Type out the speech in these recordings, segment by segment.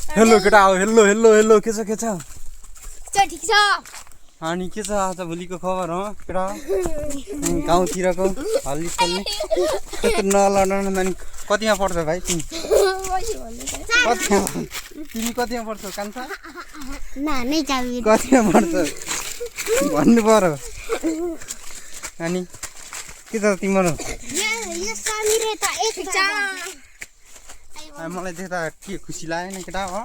hello केटा हो hello hello hello के छ ठिक छ अनि के छ आज भोलिको खबर हो केटा गाउँतिरको हल्ली चल्ने त्यस्तो नलड्न अनि कतिमा पढ्छ भाइ तिमी कतिमा पढ्छौ कान्छा कतिमा पढ्छ भन्नु पर्यो अनि के छ तिम्रो मलाई देख्दा के खुसी लागेन केटा हो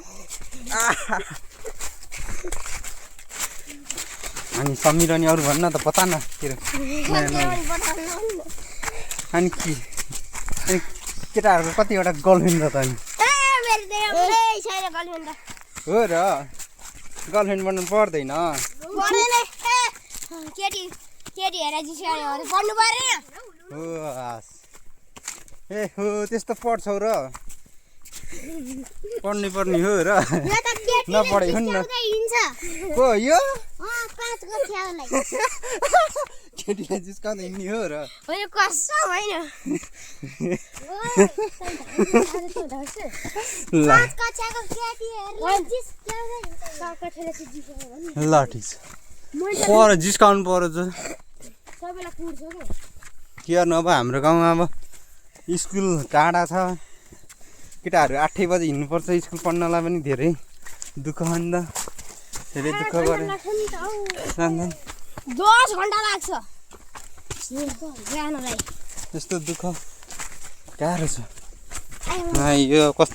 अनि समीर अनि अरू भन्न त पता न तेरो अनि केटाहरूको कतिवटा गर्लफ्रेन्ड छ त अनि हो र गर्लफ्रेन्ड बनाउनु पर्दैन हो ए हो त्यस्तो पढ्छौ र पढ्नु पर्ने हो र नपढे हुन्न को यो केटीलाई जिस्काउँदा हिँड्ने हो र ल ठिक छ पर जिस्काउनु पर्यो त के गर्नु अब हाम्रो गाउँमा अब स्कुल टाढा छ केटाहरू 8 बजे हिँड्नुपर्छ स्कुल पढ्नलाई पनि धेरै दुःख हो नि त धेरै दुःख गरे 10 घण्टा लाग्छ यस्तो दुःख गाह्रो छ यो कस्तो